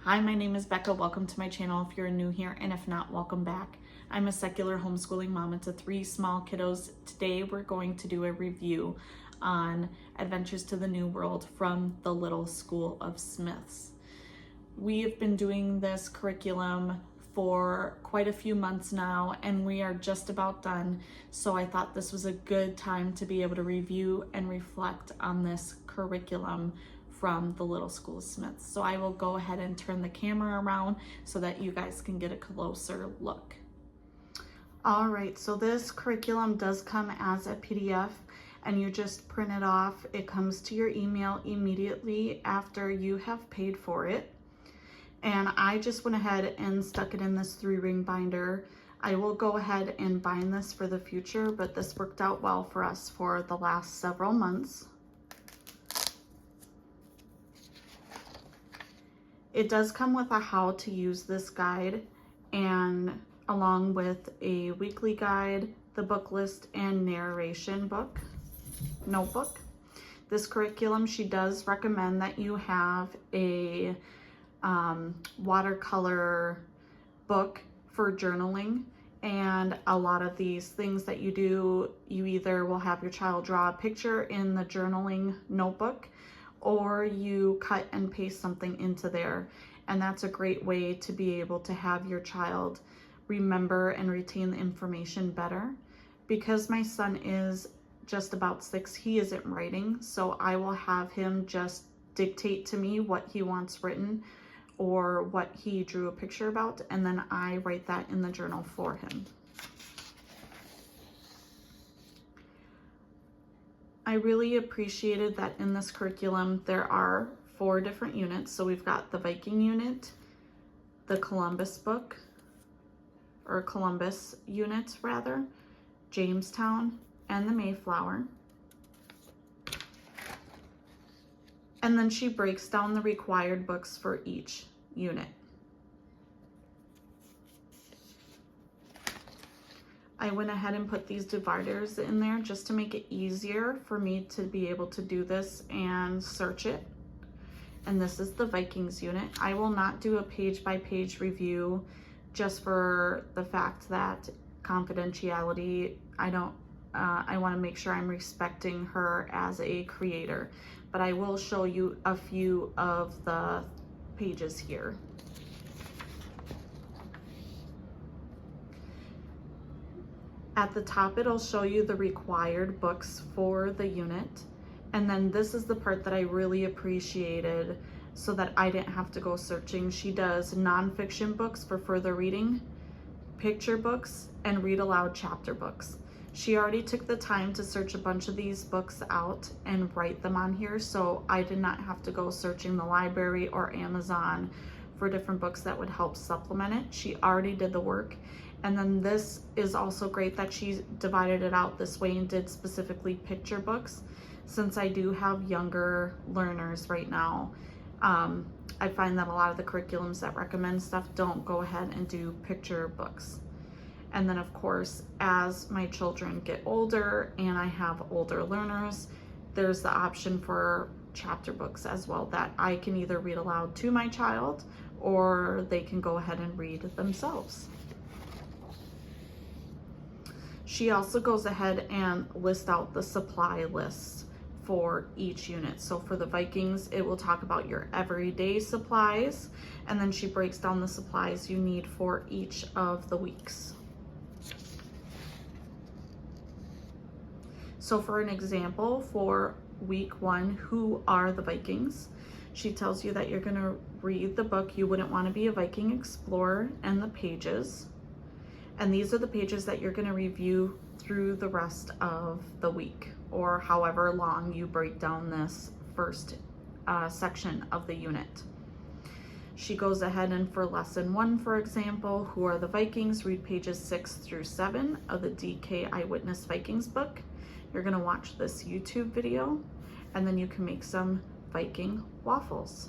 Hi, my name is Becca. Welcome to my channel if you're new here, and if not, welcome back. I'm a secular homeschooling mom to 3 small kiddos. Today we're going to do a review on Adventures to the New World from the Little School of Smiths. We have been doing this curriculum for quite a few months now, and we are just about done. So I thought this was a good time to be able to review and reflect on this curriculum from the Little School of Smiths. So I will go ahead and turn the camera around so that you guys can get a closer look. All right, so this curriculum does come as a PDF, and you just print it off. It comes to your email immediately after you have paid for it. And I just went ahead and stuck it in this 3-ring binder. I will go ahead and bind this for the future, but this worked out well for us for the last several months. It does come with a how to use this guide, and along with a weekly guide, the book list, and narration notebook. This curriculum, she does recommend that you have a watercolor book for journaling. And a lot of these things that you do, you either will have your child draw a picture in the journaling notebook, or you cut and paste something into there. And that's a great way to be able to have your child remember and retain the information better. Because my son is just about 6, he isn't writing, so I will have him just dictate to me what he wants written or what he drew a picture about, and then I write that in the journal for him. I really appreciated that in this curriculum there are 4 different units. So we've got the Viking unit, the Columbus book, or Columbus unit rather, Jamestown, and the Mayflower. And then she breaks down the required books for each unit. I went ahead and put these dividers in there just to make it easier for me to be able to do this and search it. And this is the Vikings unit. I will not do a page-by-page review just for the fact that confidentiality. I want to make sure I'm respecting her as a creator, but I will show you a few of the pages here. At the top, it'll show you the required books for the unit. And then this is the part that I really appreciated so that I didn't have to go searching. She does nonfiction books for further reading, picture books, and read aloud chapter books. She already took the time to search a bunch of these books out and write them on here, so I did not have to go searching the library or Amazon for different books that would help supplement it. She already did the work. And then this is also great that she divided it out this way and did specifically picture books. Since I do have younger learners right now, I find that a lot of the curriculums that recommend stuff don't go ahead and do picture books. And then of course, as my children get older and I have older learners, there's the option for chapter books as well that I can either read aloud to my child or they can go ahead and read themselves. She also goes ahead and lists out the supply lists for each unit. So for the Vikings, it will talk about your everyday supplies, and then she breaks down the supplies you need for each of the weeks. So for an example, for week 1, who are the Vikings? She tells you that you're gonna read the book You Wouldn't Want to Be a Viking Explorer and the pages. And these are the pages that you're gonna review through the rest of the week, or however long you break down this first section of the unit. She goes ahead and for lesson 1, for example, who are the Vikings, read pages 6 through 7 of the DK Eyewitness Vikings book. You're gonna watch this YouTube video, and then you can make some Viking waffles.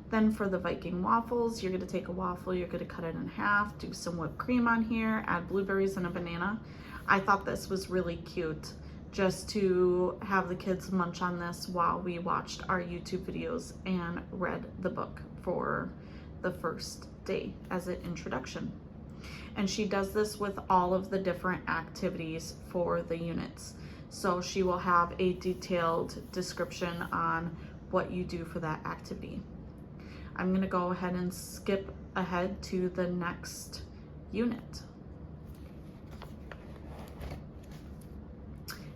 Then for the Viking waffles, you're gonna take a waffle, you're gonna cut it in half, do some whipped cream on here, add blueberries and a banana. I thought this was really cute just to have the kids munch on this while we watched our YouTube videos and read the book for the first day as an introduction. And she does this with all of the different activities for the units. So she will have a detailed description on what you do for that activity. I'm gonna go ahead and skip ahead to the next unit.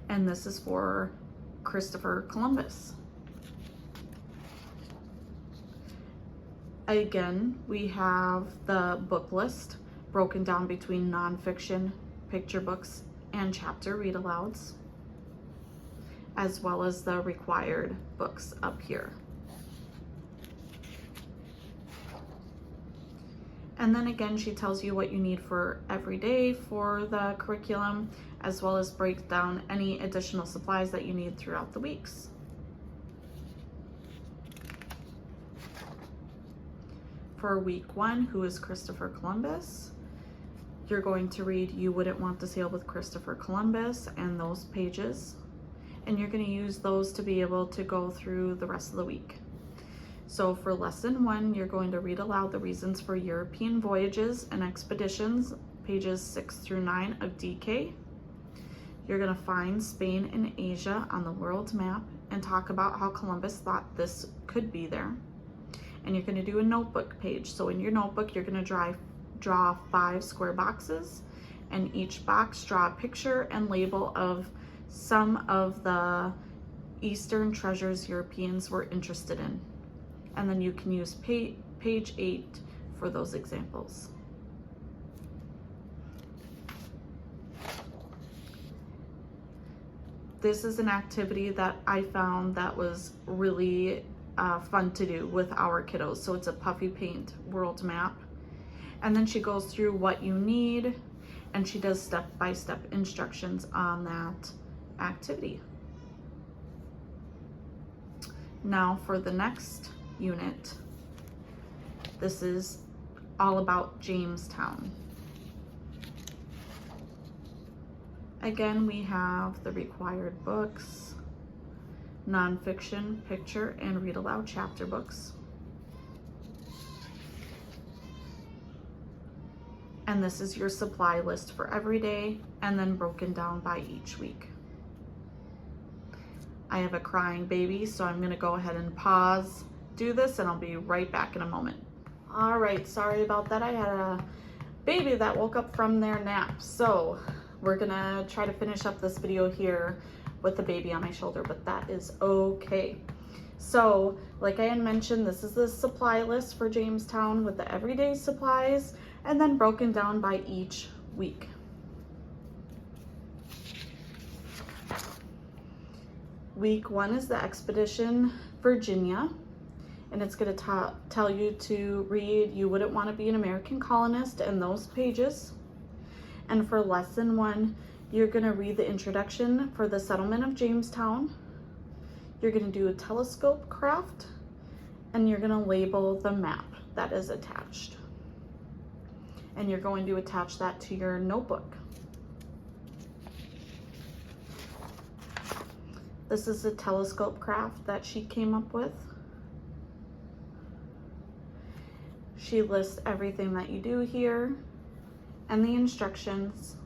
And this is for Christopher Columbus. Again, we have the book list broken down between nonfiction, picture books, and chapter read-alouds, as well as the required books up here. And then again, she tells you what you need for every day for the curriculum, as well as breaks down any additional supplies that you need throughout the weeks. For week 1, who is Christopher Columbus? You're going to read You Wouldn't Want to Sail with Christopher Columbus and those pages. And you're going to use those to be able to go through the rest of the week. So for lesson 1, you're going to read aloud the reasons for European voyages and expeditions, pages 6 through 9 of DK. You're going to find Spain and Asia on the world map and talk about how Columbus thought this could be there. And you're going to do a notebook page. So in your notebook, you're going to draw 5 square boxes, and each box draw a picture and label of some of the Eastern treasures Europeans were interested in. And then you can use page 8 for those examples. This is an activity that I found that was really fun to do with our kiddos. So it's a puffy paint world map. And then she goes through what you need, and she does step-by-step instructions on that activity. Now for the next unit, this is all about Jamestown. Again, we have the required books, nonfiction, picture, and read aloud chapter books. And this is your supply list for every day, and then broken down by each week. I have a crying baby, so I'm gonna go ahead and pause, do this, and I'll be right back in a moment. All right, sorry about that. I had a baby that woke up from their nap. So we're gonna try to finish up this video here with the baby on my shoulder, but that is okay. So like I had mentioned, this is the supply list for Jamestown with the everyday supplies, and then broken down by each week. Week 1 is the Expedition Virginia, and it's going to tell you to read You Wouldn't Want to Be an American Colonist and those pages. And for lesson 1, you're going to read the introduction for the settlement of Jamestown. You're going to do a telescope craft, and you're going to label the map that is attached. And you're going to attach that to your notebook. This is a telescope craft that she came up with. She lists everything that you do here and the instructions.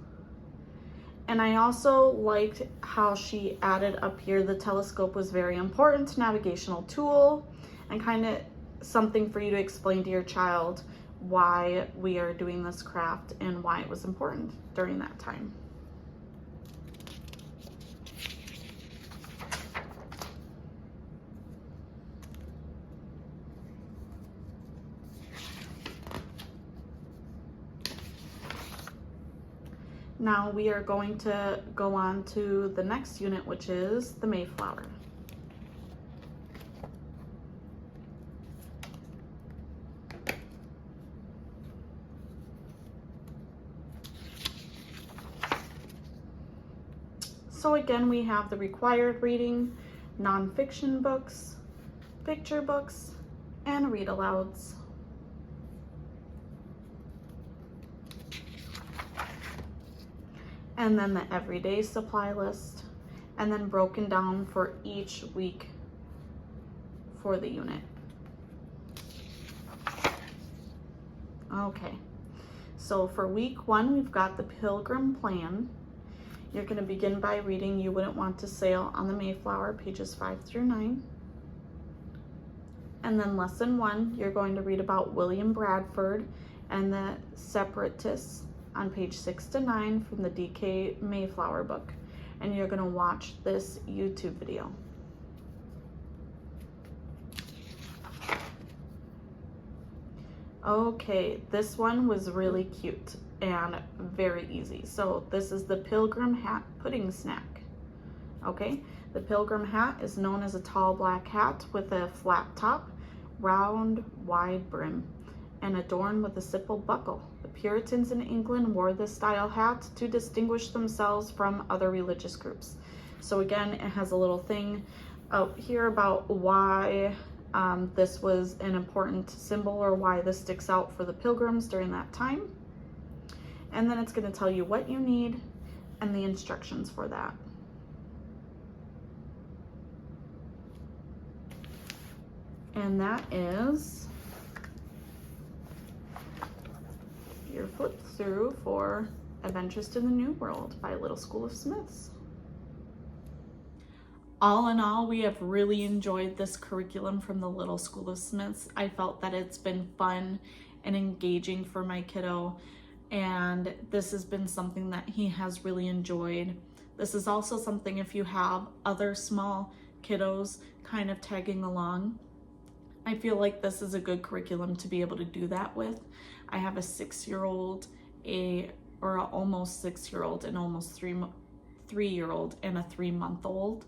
And I also liked how she added up here, the telescope was very important navigational tool, and kind of something for you to explain to your child why we are doing this craft and why it was important during that time. Now we are going to go on to the next unit, which is the Mayflower. So again, we have the required reading, nonfiction books, picture books, and read-alouds. And then the everyday supply list, and then broken down for each week for the unit. Okay, so for week 1, we've got the Pilgrim Plan. You're going to begin by reading You Wouldn't Want to Sail on the Mayflower, pages 5 through 9. And then lesson 1, you're going to read about William Bradford and the Separatists on page 6 to 9 from the D.K. Mayflower book. And you're going to watch this YouTube video. Okay, this one was really cute and very easy. So this is the Pilgrim Hat pudding snack. Okay, the Pilgrim hat is known as a tall black hat with a flat top, round, wide brim, and adorned with a simple buckle. The Puritans in England wore this style hat to distinguish themselves from other religious groups. So again, it has a little thing out here about why this was an important symbol, or why this sticks out for the Pilgrims during that time. And then it's going to tell you what you need and the instructions for that. And that is your flip through for Adventures to the New World by Little School of Smiths. All in all, we have really enjoyed this curriculum from the Little School of Smiths. I felt that it's been fun and engaging for my kiddo, and this has been something that he has really enjoyed. This is also something, if you have other small kiddos kind of tagging along, I feel like this is a good curriculum to be able to do that with. I have a 6-year-old, almost 6-year-old, and almost 3-year-old, and a 3-month-old.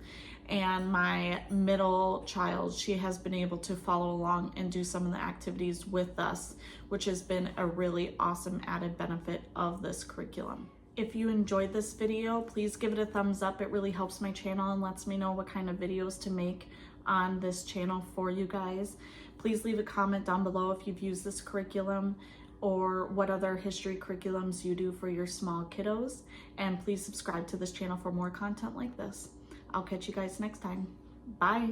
And my middle child, she has been able to follow along and do some of the activities with us, which has been a really awesome added benefit of this curriculum. If you enjoyed this video, please give it a thumbs up. It really helps my channel and lets me know what kind of videos to make on this channel for you guys. Please leave a comment down below if you've used this curriculum or what other history curriculums you do for your small kiddos. And please subscribe to this channel for more content like this. I'll catch you guys next time. Bye.